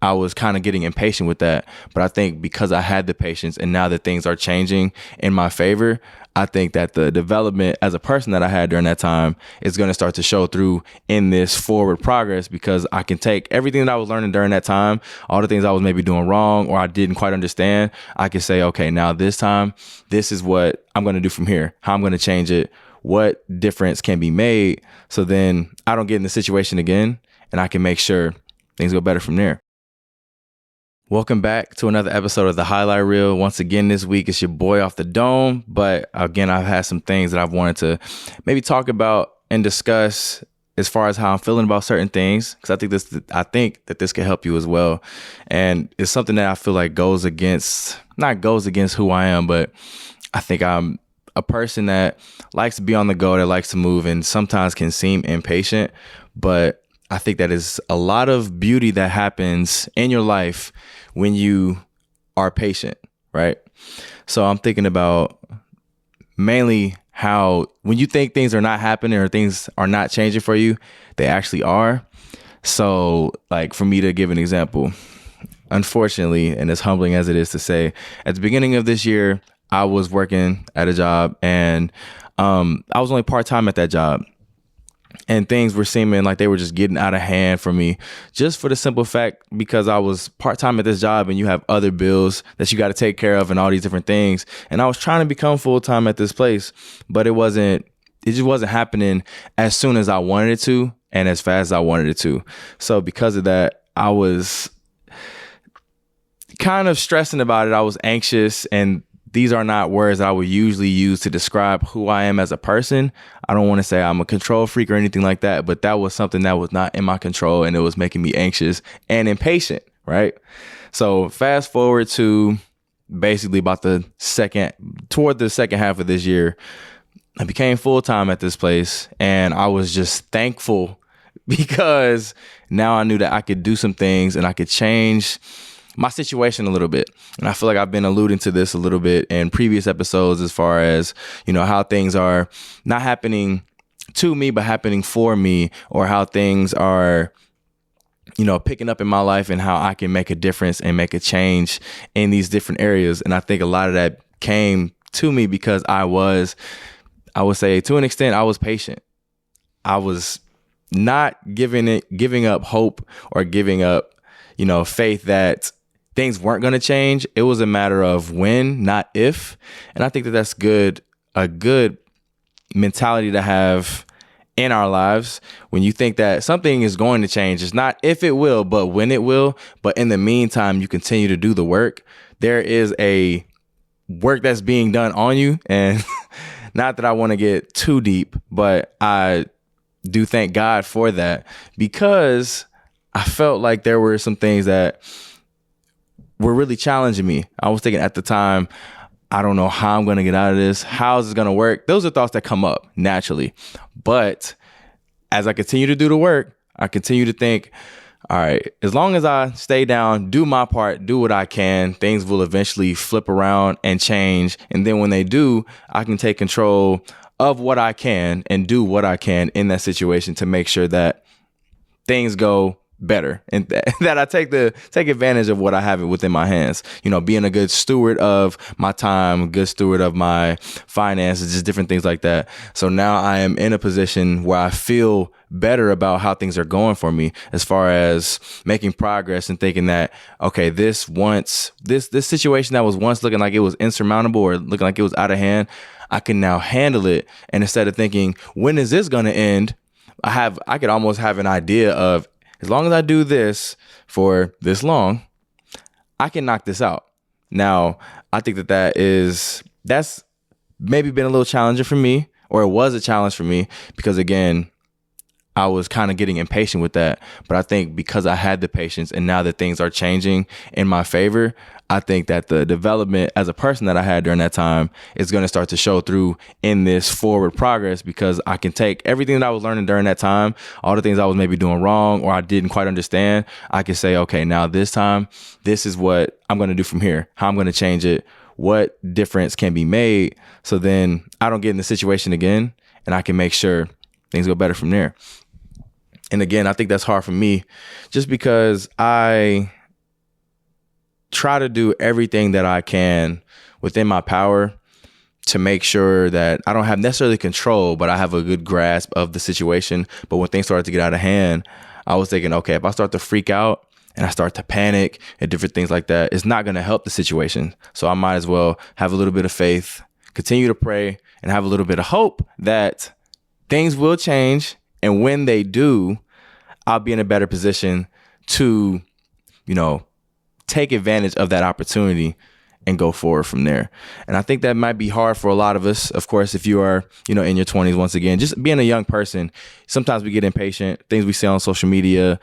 I was kind of getting impatient with that. But I think because I had the patience and now that things are changing in my favor, I think that the development as a person that I had during that time is going to start to show through in this forward progress, because I can take everything that I was learning during that time, all the things I was maybe doing wrong or I didn't quite understand. I can say, okay, now this time, this is what I'm going to do from here, how I'm going to change it, what difference can be made. So then I don't get in the situation again and I can make sure things go better from there. Welcome back to another episode of the Highlight Reel. Once again, this week, it's your boy off the dome. But again, I've had some things that I've wanted to maybe talk about and discuss as far as how I'm feeling about certain things, because I think that this can help you as well. And it's something that I feel like not goes against who I am, but I think I'm a person that likes to be on the go, that likes to move, and sometimes can seem impatient. But I think that is a lot of beauty that happens in your life when you are patient, right? So I'm thinking about mainly how when you think things are not happening or things are not changing for you, they actually are. So like for me to give an example, unfortunately, and as humbling as it is to say, at the beginning of this year, I was working at a job and I was only part-time at that job. And things were seeming like they were just getting out of hand for me, just for the simple fact because I was part-time at this job and you have other bills that you got to take care of and all these different things. And I was trying to become full-time at this place, but it just wasn't happening as soon as I wanted it to and as fast as I wanted it to. So because of that, I was kind of stressing about it. I was anxious, and these are not words that I would usually use to describe who I am as a person. I don't want to say I'm a control freak or anything like that, but that was something that was not in my control, and it was making me anxious and impatient, right? So fast forward to basically toward the second half of this year, I became full-time at this place, and I was just thankful because now I knew that I could do some things and I could change my situation a little bit. And I feel like I've been alluding to this a little bit in previous episodes as far as, how things are not happening to me, but happening for me, or how things are, picking up in my life and how I can make a difference and make a change in these different areas. And I think a lot of that came to me because I would say to an extent, I was patient. I was not giving up hope or giving up, faith that things weren't going to change. It was a matter of when, not if. And I think that that's a good mentality to have in our lives. When you think that something is going to change, it's not if it will, but when it will. But in the meantime, you continue to do the work. There is a work that's being done on you. And not that I want to get too deep, but I do thank God for that, because I felt like there were some things that were really challenging me. I was thinking at the time, I don't know how I'm going to get out of this. How is this going to work? Those are thoughts that come up naturally. But as I continue to do the work, I continue to think, all right, as long as I stay down, do my part, do what I can, things will eventually flip around and change. And then when they do, I can take control of what I can and do what I can in that situation to make sure that things go better, and that I take advantage of what I have within my hands, being a good steward of my time, good steward of my finances, just different things like that. So now I am in a position where I feel better about how things are going for me as far as making progress and thinking that, okay, this situation that was once looking like it was insurmountable or looking like it was out of hand, I can now handle it. And instead of thinking, when is this going to end? I could almost have an idea of, as long as I do this for this long, I can knock this out. Now, I think that's maybe been a little challenging for me, or it was a challenge for me, because again, I was kind of getting impatient with that. But I think because I had the patience and now that things are changing in my favor, I think that the development as a person that I had during that time is going to start to show through in this forward progress, because I can take everything that I was learning during that time, all the things I was maybe doing wrong or I didn't quite understand. I can say, okay, now this time, this is what I'm going to do from here, how I'm going to change it, what difference can be made. So then I don't get in the situation again and I can make sure things go better from there. And again, I think that's hard for me just because I try to do everything that I can within my power to make sure that I don't have necessarily control, but I have a good grasp of the situation. But when things started to get out of hand, I was thinking, okay, if I start to freak out and I start to panic and different things like that, it's not going to help the situation. So I might as well have a little bit of faith, continue to pray, and have a little bit of hope that things will change. And when they do, I'll be in a better position to, take advantage of that opportunity and go forward from there. And I think that might be hard for a lot of us. Of course, if you are, in your 20s, once again, just being a young person, sometimes we get impatient. Things we see on social media,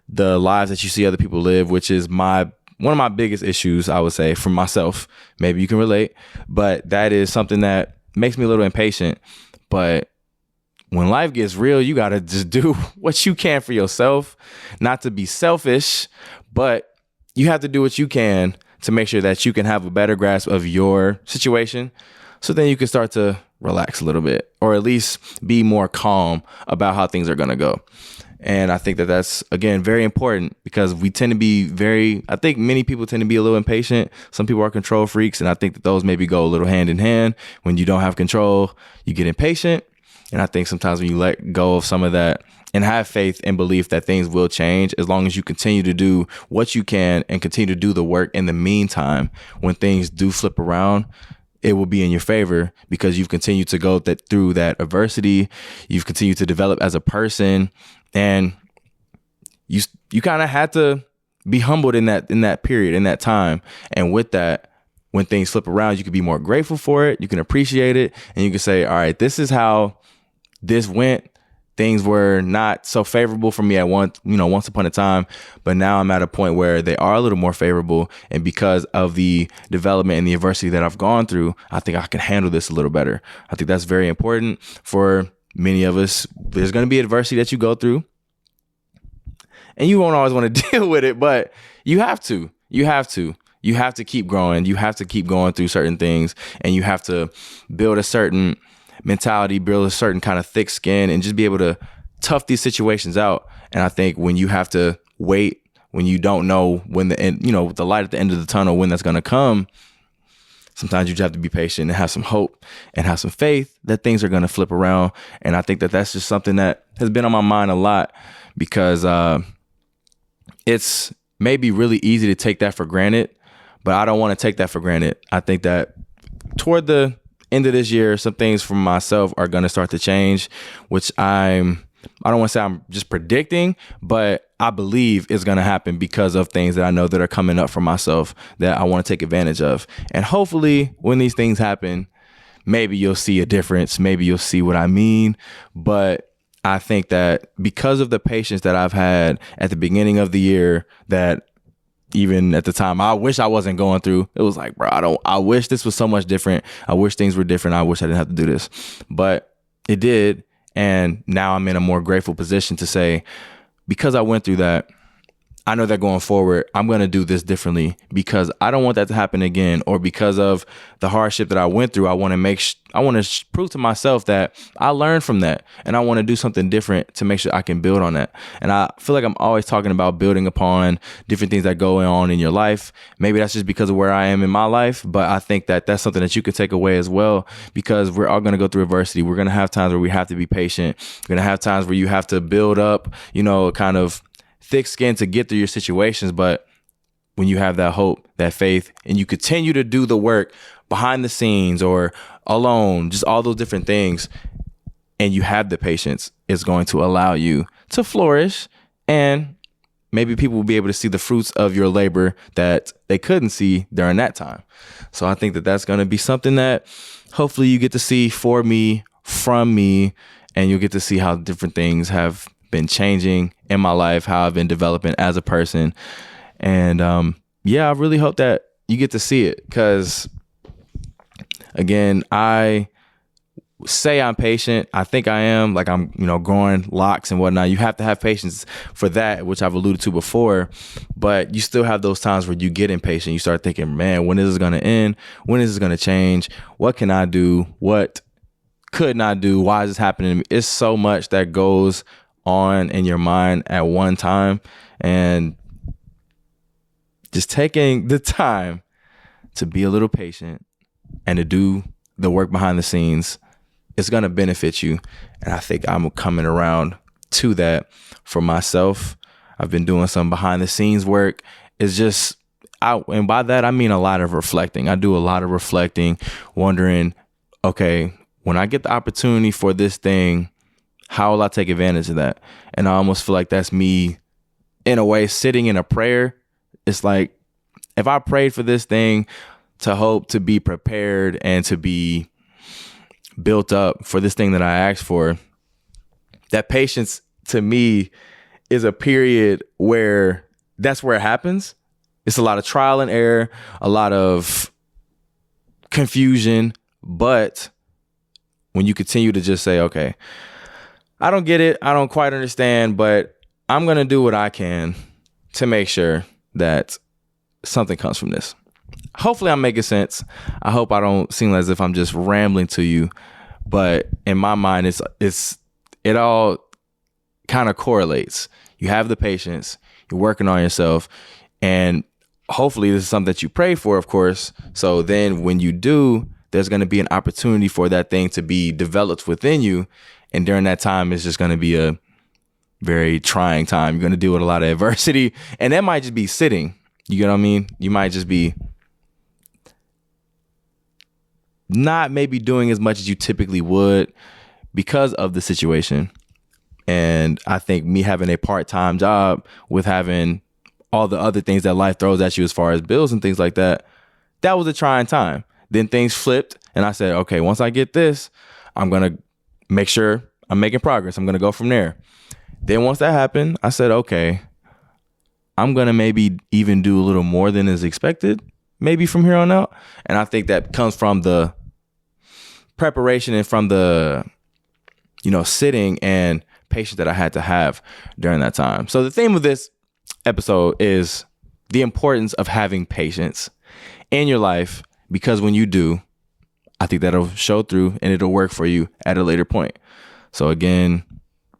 the lives that you see other people live, which is one of my biggest issues, I would say, for myself. Maybe you can relate, but that is something that makes me a little impatient. But when life gets real, you got to just do what you can for yourself, not to be selfish, but you have to do what you can to make sure that you can have a better grasp of your situation. So then you can start to relax a little bit, or at least be more calm about how things are going to go. And I think that that's, again, very important, because we tend to be I think many people tend to be a little impatient. Some people are control freaks. And I think that those maybe go a little hand in hand. When you don't have control, you get impatient. And I think sometimes when you let go of some of that and have faith and belief that things will change, as long as you continue to do what you can and continue to do the work in the meantime, when things do flip around, it will be in your favor, because you've continued to go through that adversity. You've continued to develop as a person, and you kind of had to be humbled in that period, in that time. And with that, when things flip around, you can be more grateful for it. You can appreciate it, and you can say, all right, this is how this went. Things were not so favorable for me at once upon a time, but now I'm at a point where they are a little more favorable. And because of the development and the adversity that I've gone through, I think I can handle this a little better. I think that's very important for many of us. There's going to be adversity that you go through, and you won't always want to deal with it, but you have to keep growing. You have to keep going through certain things, and you have to build a certain mentality, build a certain kind of thick skin, and just be able to tough these situations out. And I think when you have to wait, when you don't know when the end, the light at the end of the tunnel, when that's going to come, sometimes you just have to be patient and have some hope and have some faith that things are going to flip around. And I think that that's just something that has been on my mind a lot, because it's maybe really easy to take that for granted, but I don't want to take that for granted. I think that toward the end of this year, some things for myself are going to start to change, which I don't want to say I'm just predicting, but I believe is going to happen because of things that I know that are coming up for myself that I want to take advantage of. And hopefully when these things happen, maybe you'll see a difference. Maybe you'll see what I mean. But I think that because of the patience that I've had at the beginning of the year, that even at the time I wish I wasn't going through, it was like, bro, I wish this was so much different. I wish things were different. I wish I didn't have to do this, but it did. And now I'm in a more grateful position to say, because I went through that, I know that going forward, I'm going to do this differently, because I don't want that to happen again, or because of the hardship that I went through. I want to prove to myself that I learned from that, and I want to do something different to make sure I can build on that. And I feel like I'm always talking about building upon different things that go on in your life. Maybe that's just because of where I am in my life, but I think that that's something that you could take away as well, because we're all going to go through adversity. We're going to have times where we have to be patient. We're going to have times where you have to build up, kind of thick skin to get through your situations. But when you have that hope, that faith, and you continue to do the work behind the scenes or alone, just all those different things, and you have the patience, it's going to allow you to flourish, and maybe people will be able to see the fruits of your labor that they couldn't see during that time. So I think that that's going to be something that hopefully you get to see for me, from me, and you'll get to see how different things have been changing in my life, how I've been developing as a person. And I really hope that you get to see it, because again, I say I'm patient. I think I am, like I'm, growing locks and whatnot. You have to have patience for that, which I've alluded to before, but you still have those times where you get impatient. You start thinking, man, when is this going to end? When is this going to change? What can I do? What could not do? Why is this happening to me? It's so much that goes on in your mind at one time, and just taking the time to be a little patient and to do the work behind the scenes, it's going to benefit you. And I think I'm coming around to that for myself. I've been doing some behind the scenes work. It's just, and by that, I mean a lot of reflecting. I do a lot of reflecting, wondering, okay, when I get the opportunity for this thing, how will I take advantage of that? And I almost feel like that's me, in a way, sitting in a prayer. It's like, if I prayed for this thing to hope to be prepared and to be built up for this thing that I asked for, that patience to me is a period where that's where it happens. It's a lot of trial and error, a lot of confusion. But when you continue to just say, okay, I don't get it, I don't quite understand, but I'm going to do what I can to make sure that something comes from this. Hopefully I'm making sense. I hope I don't seem as if I'm just rambling to you, but in my mind, it all kind of correlates. You have the patience, you're working on yourself, and hopefully this is something that you pray for, of course. So then when you do, there's going to be an opportunity for that thing to be developed within you. And during that time, it's just going to be a very trying time. You're going to deal with a lot of adversity, and that might just be sitting. You get what I mean? You might just be not maybe doing as much as you typically would because of the situation. And I think me having a part-time job with having all the other things that life throws at you as far as bills and things like that, that was a trying time. Then things flipped, and I said, okay, once I get this, I'm going to make sure I'm making progress. I'm going to go from there. Then once that happened, I said, okay, I'm going to maybe even do a little more than is expected, maybe from here on out. And I think that comes from the preparation and from the, sitting and patience that I had to have during that time. So the theme of this episode is the importance of having patience in your life, because when you do, I think that'll show through and it'll work for you at a later point. So again,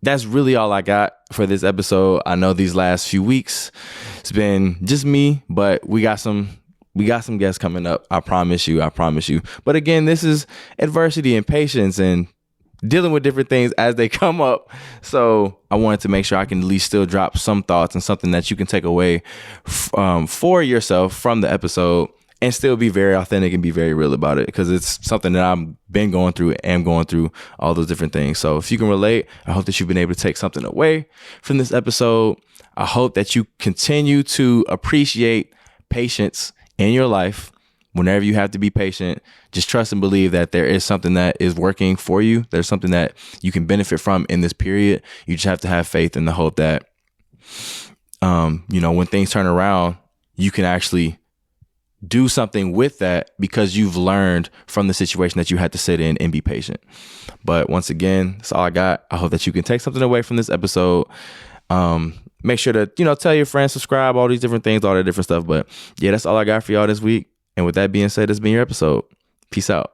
that's really all I got for this episode. I know these last few weeks, it's been just me, but we got some guests coming up. I promise you. But again, this is adversity and patience and dealing with different things as they come up. So I wanted to make sure I can at least still drop some thoughts and something that you can take away for yourself from the episode, and still be very authentic and be very real about it, because it's something that I've been going through and am going through, all those different things. So if you can relate, I hope that you've been able to take something away from this episode. I hope that you continue to appreciate patience in your life. Whenever you have to be patient, just trust and believe that there is something that is working for you. There's something that you can benefit from in this period. You just have to have faith in the hope that, when things turn around, you can actually do something with that because you've learned from the situation that you had to sit in and be patient. But once again, that's all I got. I hope that you can take something away from this episode. Make sure to, tell your friends, subscribe, all these different things, all that different stuff. But yeah, that's all I got for y'all this week. And with that being said, this has been your episode. Peace out.